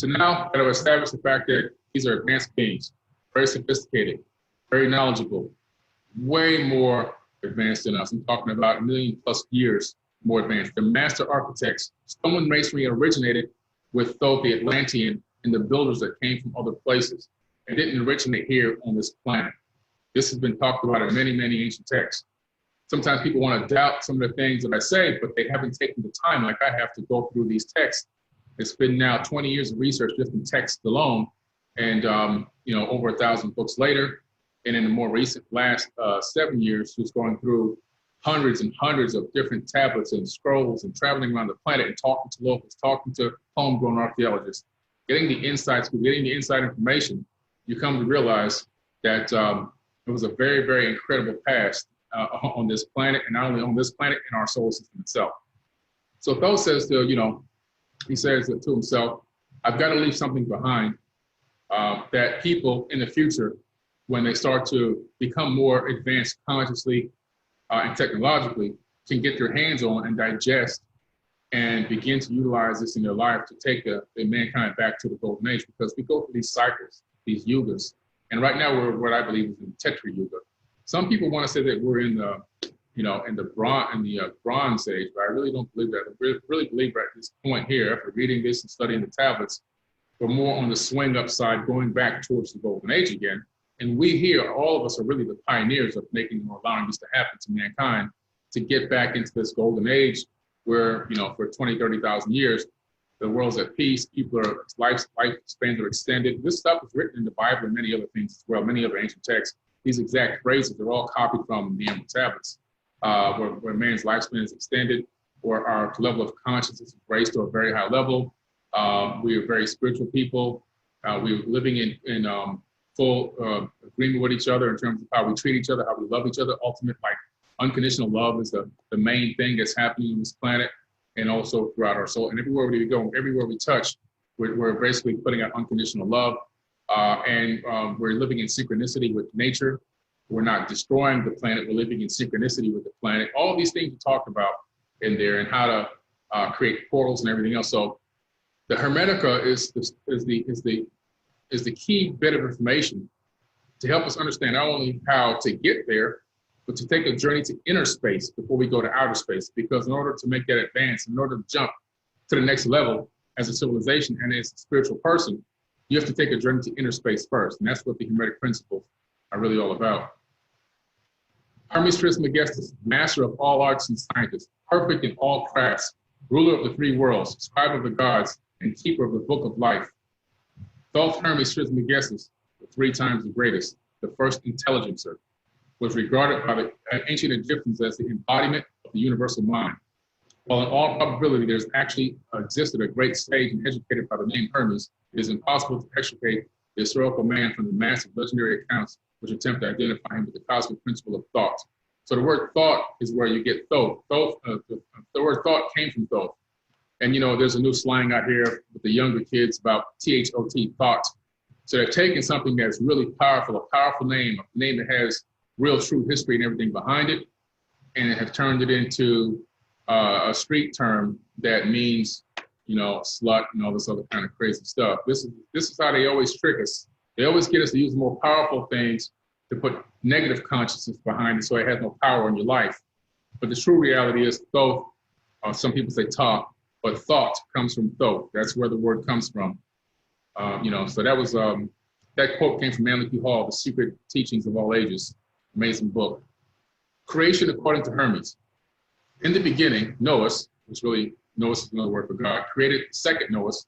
So now that I've established the fact that these are advanced beings, very sophisticated, very knowledgeable, way more advanced than us. I'm talking about a million plus years more advanced. The master architects. Stone masonry originated with Thoth the Atlantean and the builders that came from other places. It didn't originate here on this planet. This has been talked about in many, many ancient texts. Sometimes people want to doubt some of the things that I say, but they haven't taken the time like I have to go through these texts. It's been now 20 years of research just in text alone, and over 1,000 books later. And in the more recent last 7 years, just going through hundreds and hundreds of different tablets and scrolls and traveling around the planet and talking to locals, talking to homegrown archaeologists, getting the insights, getting the inside information, you come to realize that it was a very, very incredible past on this planet, and not only on this planet, in our solar system itself. So Thoth says he says to himself, I've got to leave something behind that people in the future, when they start to become more advanced consciously and technologically, can get their hands on and digest and begin to utilize this in their life to take the mankind back to the golden age, because we go through these cycles, these yugas. And right now we're what I believe is in the Tetra Yuga. Some people want to say that we're in the Bronze Age, but I really don't believe that. I really believe at this point here, after reading this and studying the tablets, we're more on the swing up side, going back towards the golden age again. And we here, all of us are really the pioneers of making or allowing this to happen to mankind, to get back into this golden age where, for 20, 30,000 years, the world's at peace, lifespans are extended. This stuff is written in the Bible and many other things as well, many other ancient texts. These exact phrases are all copied from the Emerald Tablets, where man's lifespan is extended, or our level of consciousness is raised to a very high level. We are very spiritual people. We're living in full agreement with each other in terms of how we treat each other, how we love each other. Ultimate, unconditional love is the main thing that's happening on this planet, and also throughout our soul. And everywhere we go, everywhere we touch, we're basically putting out unconditional love. And we're living in synchronicity with nature. We're not destroying the planet. We're living in synchronicity with the planet. All these things we talked about in there, and how to create portals and everything else. So the Hermetica is the key bit of information to help us understand not only how to get there, but to take a journey to inner space before we go to outer space. Because in order to make that advance, in order to jump to the next level as a civilization and as a spiritual person, you have to take a journey to inner space first. And that's what the Hermetic principles are really all about. Hermes Trismegistus, master of all arts and sciences, perfect in all crafts, ruler of the three worlds, scribe of the gods, and keeper of the book of life. Thoth Hermes Trismegistus, the 3 times the greatest, the first intelligencer, was regarded by the ancient Egyptians as the embodiment of the universal mind. While in all probability there's actually existed a great sage and educated by the name Hermes, it is impossible to extricate the historical man from the massive legendary accounts which attempt to identify him with the cosmic principle of thought. So the word thought is where you get Thoth. The word thought came from Thoth. And there's a new slang out here with the younger kids about THOT, thought. So they're taking something that's really powerful, a powerful name, a name that has real true history and everything behind it, and have turned it into a street term that means, slut and all this other kind of crazy stuff. This is how they always trick us. They always get us to use more powerful things to put negative consciousness behind it, so it has no power in your life. But the true reality is Thoth, some people say talk, but thought comes from Thoth. That's where the word comes from. So that was, that quote came from Manly P. Hall, The Secret Teachings of All Ages. Amazing book. Creation according to Hermes. In the beginning, Noahs, which really, Noahs is another word for God, created the second Noahs.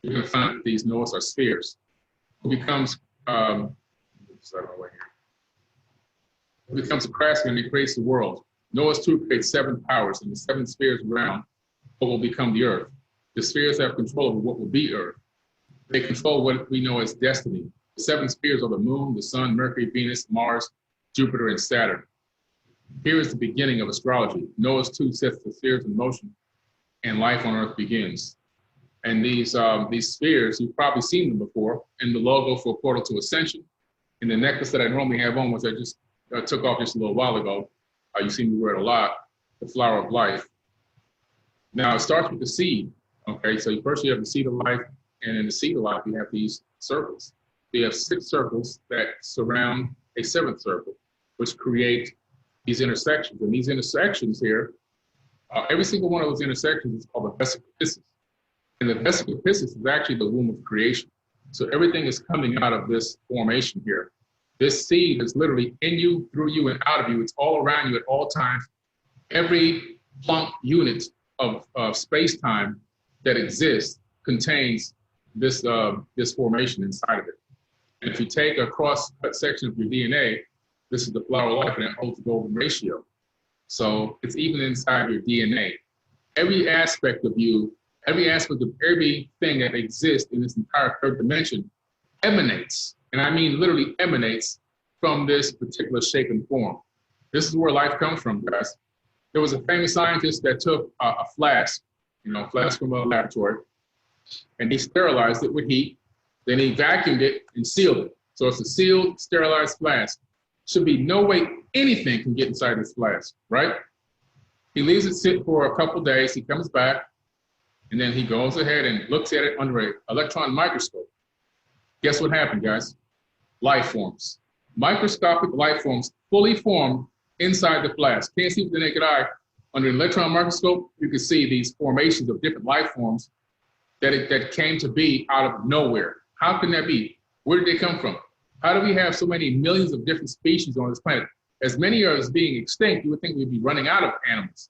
You're going to find that these Noahs are spheres. Who becomes, who becomes a craftsman and creates the world. Noahs too creates 7 powers, and the 7 spheres around what will become the earth. The spheres have control over what will be earth. They control what we know as destiny. The 7 spheres are the moon, the sun, Mercury, Venus, Mars, Jupiter, and Saturn. Here is the beginning of astrology. Noah's too sets the spheres in motion, and life on earth begins. And these spheres, you've probably seen them before in the logo for Portal to Ascension. In the necklace that I normally have on, which I just took off just a little while ago, you see me wear it a lot, the flower of life. Now it starts with the seed, okay? So first you have the seed of life, And in the seed of life, you have these circles. You have 6 circles that surround a 7th circle, which create these intersections. And these intersections here, every single one of those intersections is called a vesica piscis. And the vesica piscis is actually the womb of creation. So everything is coming out of this formation here. This seed is literally in you, through you, and out of you. It's all around you at all times. Every plump unit of space-time that exists contains this, this formation inside of it. And if you take a cross-cut section of your DNA, this is the flower of life, and it holds the golden ratio. So it's even inside your DNA. Every aspect of you, every aspect of everything that exists in this entire 3rd dimension emanates, and I mean literally emanates, from this particular shape and form. This is where life comes from, guys. There was a famous scientist that took a flask, flask from a laboratory, and he sterilized it with heat. Then he vacuumed it and sealed it. So it's a sealed, sterilized flask. Should be no way anything can get inside this flask, right? He leaves it sit for a couple days. He comes back, and then he goes ahead and looks at it under an electron microscope. Guess what happened, guys? Life forms. Microscopic life forms fully formed inside the flask. Can't see with the naked eye. Under an electron microscope, you can see these formations of different life forms that came to be out of nowhere. How can that be? Where did they come from? How do we have so many millions of different species on this planet? As many as being extinct, you would think we'd be running out of animals.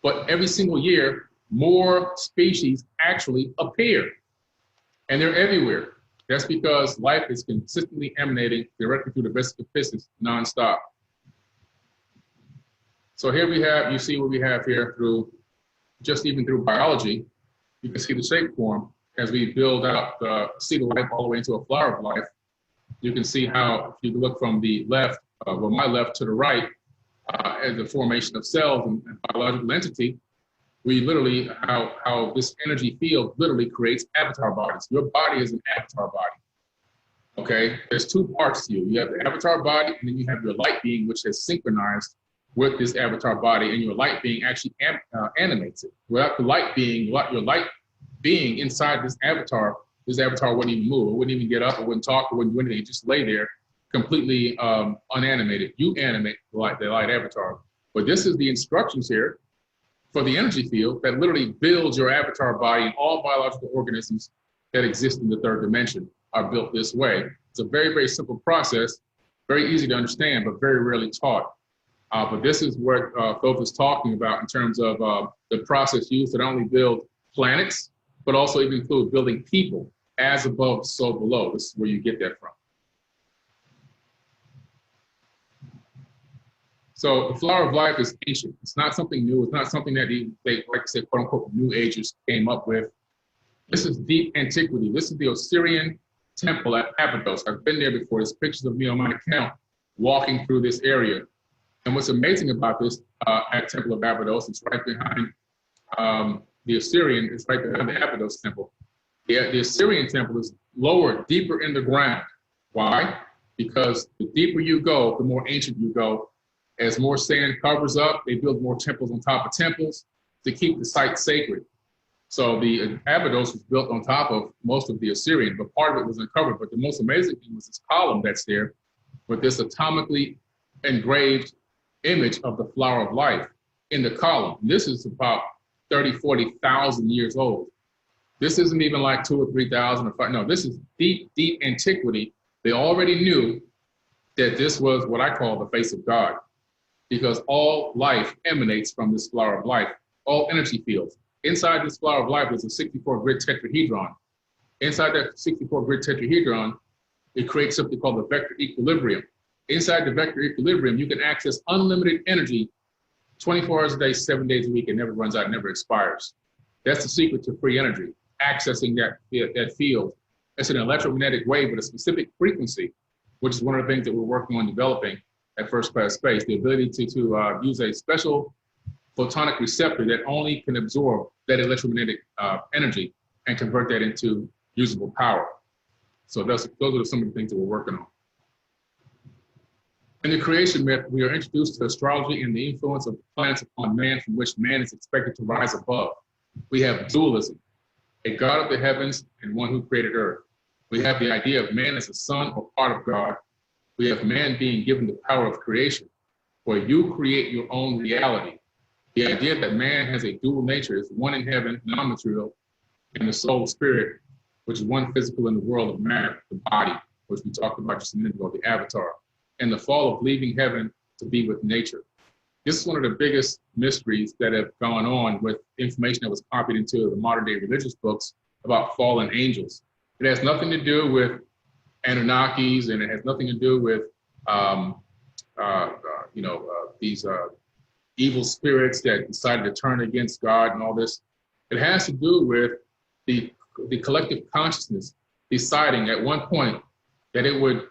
But every single year, more species actually appear. And they're everywhere. That's because life is consistently emanating directly through the vesica piscis nonstop. So here we have, you see what we have here through, just even through biology, you can see the shape form as we build out the seed of life all the way into a flower of life. You can see how, if you look from the left, my left to the right, as the formation of cells and biological entity, we literally, how this energy field literally creates avatar bodies. Your body is an avatar body, okay? There's 2 parts to you. You have the avatar body, and then you have your light being, which has synchronized with this avatar body, and your light being actually animates it. Without the light being, your light being inside this avatar wouldn't even move. It wouldn't even get up, it wouldn't talk, it wouldn't do anything. It just lay there completely unanimated. You animate the light avatar. But this is the instructions here for the energy field that literally builds your avatar body, and all biological organisms that exist in the 3rd dimension are built this way. It's a very, very simple process, very easy to understand, but very rarely taught. But this is what Thoth is talking about in terms of the process used to not only build planets, but also even include building people, as above, so below. This is where you get that from. So the flower of life is ancient. It's not something new. It's not something that they like I said, quote unquote, New Agers came up with. This is deep antiquity. This is the Osirian temple at Abydos. I've been there before. There's pictures of me on my account walking through this area. And what's amazing about this at Temple of Abydos, it's right behind the Osirian, it's right behind the Abydos temple. The Osirian temple is lower, deeper in the ground. Why? Because the deeper you go, the more ancient you go. As more sand covers up, they build more temples on top of temples to keep the site sacred. So the Abydos was built on top of most of the Osirian, but part of it was uncovered. But the most amazing thing was this column that's there with this atomically engraved image of the flower of life in the column. This is about 30, 40,000 years old. This isn't even like 2 or 3,000 or 5. No, this is deep, deep antiquity. They already knew that this was what I call the face of God, because all life emanates from this flower of life, all energy fields. Inside this flower of life is a 64-grid tetrahedron. Inside that 64-grid tetrahedron, it creates something called the vector equilibrium. Inside the vector equilibrium, you can access unlimited energy 24 hours a day, 7 days a week. It never runs out, it never expires. That's the secret to free energy, accessing that field. It's an electromagnetic wave with a specific frequency, which is one of the things that we're working on developing at First Class Space, the ability to use a special photonic receptor that only can absorb that electromagnetic energy and convert that into usable power. So those are some of the things that we're working on. In the creation myth, we are introduced to astrology and the influence of planets upon man, from which man is expected to rise above. We have dualism. a God of the heavens and one who created earth. We have the idea of man as a son or part of God. We have man being given the power of creation, where you create your own reality. The idea that man has a dual nature is one in heaven, non-material, and the soul spirit, which is one physical in the world of matter, the body, which we talked about just a minute ago, the avatar, and the fall of leaving heaven to be with nature. This is one of the biggest mysteries that have gone on with information that was copied into the modern day religious books about fallen angels. It has nothing to do with Anunnakis, and it has nothing to do with these evil spirits that decided to turn against God and all this. It has to do with the collective consciousness deciding at one point that it would,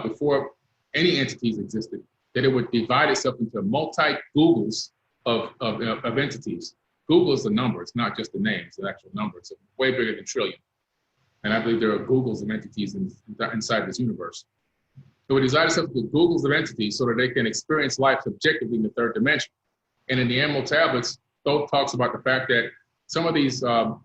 before any entities existed, that it would divide itself into multi-Googles of entities. Google is the number, it's not just the name, it's an actual number. It's way bigger than trillion. And I believe there are Googles of entities inside this universe. It would divide itself into Googles of entities so that they can experience life subjectively in the third dimension. And in the Emerald Tablets, Thoth talks about the fact that some of these some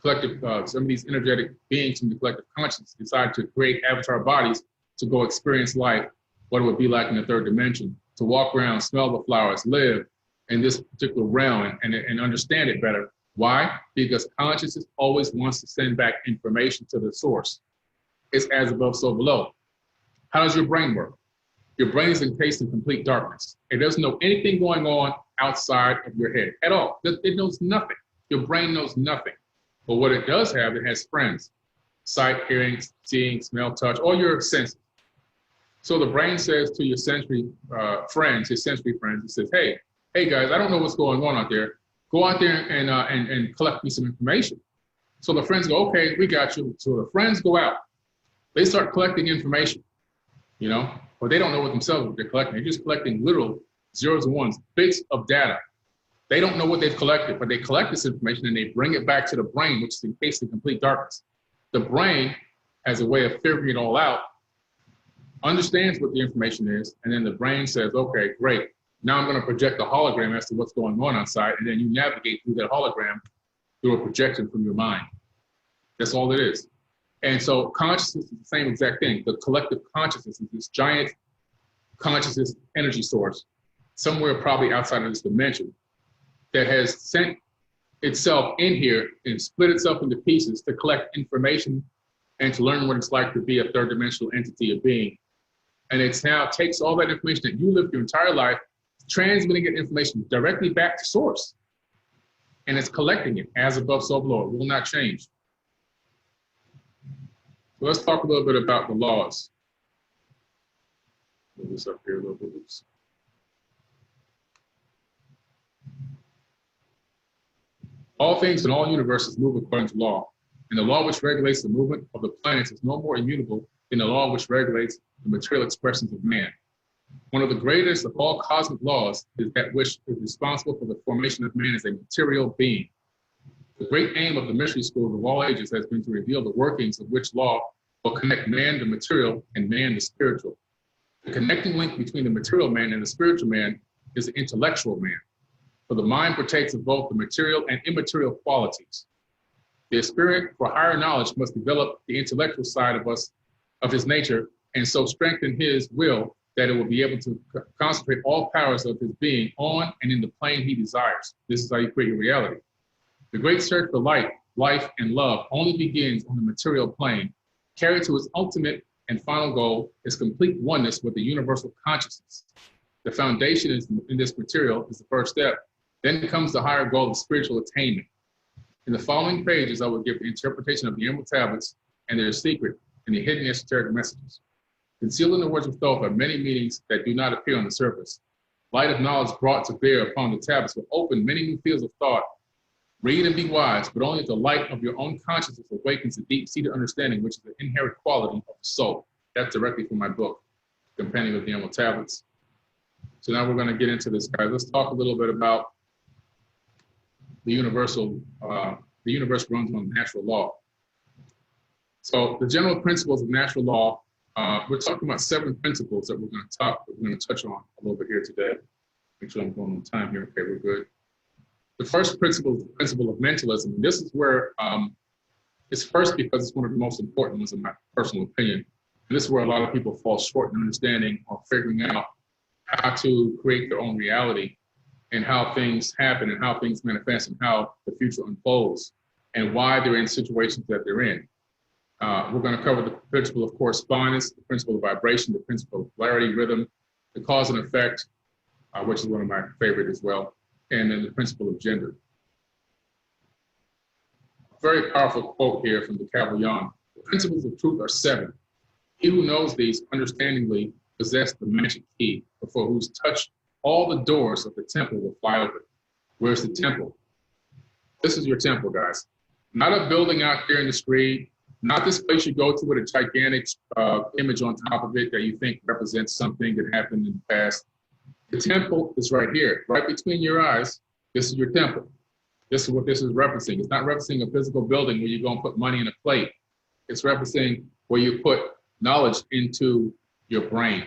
of these energetic beings from the collective consciousness decide to create avatar bodies to go experience life, what it would be like in the third dimension, to walk around, smell the flowers, live in this particular realm and understand it better. Why? Because consciousness always wants to send back information to the source. It's as above, so below. How does your brain work? Your brain is encased in complete darkness. It doesn't know anything going on outside of your head at all. It knows nothing. Your brain knows nothing. But what it does have, it has friends. Sight, hearing, seeing, smell, touch, all your senses. So the brain says to your sensory friends, his sensory friends, it says, hey guys, I don't know what's going on out there. Go out there and collect me some information. So the friends go, okay, we got you. So the friends go out. They start collecting information, but they don't know what themselves what they're collecting. They're just collecting literal zeros and ones, bits of data. They don't know what they've collected, but they collect this information and they bring it back to the brain, which is encased in complete darkness. The brain, as a way of figuring it all out, understands what the information is, and then the brain says, okay, great. Now I'm going to project a hologram as to what's going on outside, and then you navigate through that hologram through a projection from your mind. That's all it is. And so consciousness is the same exact thing. The collective consciousness is this giant consciousness energy source, somewhere probably outside of this dimension, that has sent itself in here and split itself into pieces to collect information and to learn what it's like to be a third dimensional entity of being. And it's now takes all that information that you lived your entire life, transmitting that information directly back to source. And it's collecting it as above, so below. It will not change. So let's talk a little bit about the laws. Move this up here a little bit. Oops. All things in all universes move according to law, and the law which regulates the movement of the planets is no more immutable than the law which regulates the material expressions of man. One of the greatest of all cosmic laws is that which is responsible for the formation of man as a material being. The great aim of the mystery schools of all ages has been to reveal the workings of which law will connect man to material and man to spiritual. The connecting link between the material man and the spiritual man is the intellectual man. For the mind partakes of both the material and immaterial qualities. The aspirant for higher knowledge must develop the intellectual side of us, of his nature, and so strengthen his will that it will be able to concentrate all powers of his being on and in the plane he desires. This is how you create your reality. The great search for light, life, and love only begins on the material plane. Carried to its ultimate and final goal is complete oneness with the universal consciousness. The foundation in this material is the first step. Then comes the higher goal of spiritual attainment. In the following pages, I will give the interpretation of the Emerald Tablets and their secret and the hidden esoteric messages. Concealed in the words of Thoth are many meanings that do not appear on the surface. Light of knowledge brought to bear upon the tablets will open many new fields of thought. Read and be wise, but only if the light of your own consciousness awakens a deep-seated understanding, which is the inherent quality of the soul. That's directly from my book, Companion of the Emerald Tablets. So now we're going to get into this, guys. Let's talk a little bit about the universe runs on natural law. So the general principles of natural law, we're talking about 7 principles that we're going to touch on a little bit here today. Make sure I'm going on time here. Okay, we're good. The first principle is the principle of mentalism. This is where It's first because it's one of the most important ones in my personal opinion. And this is where a lot of people fall short in understanding or figuring out how to create their own reality and how things happen and how things manifest and how the future unfolds and why they're in situations that they're in. We're going to cover the principle of correspondence, the principle of vibration, the principle of polarity, rhythm, the cause and effect, which is one of my favorite as well, and then the principle of gender. A very powerful quote here from the Cavalier Young. The principles of truth are 7. He who knows these understandingly possess the magic key, before whose touch all the doors of the temple will fly open. Where's the temple? This is your temple, guys. Not a building out here in the street, not this place you go to with a gigantic image on top of it that you think represents something that happened in the past. The temple is right here, right between your eyes. This is your temple. This is what this is referencing. It's not referencing a physical building where you go and put money in a plate. It's referencing where you put knowledge into your brain.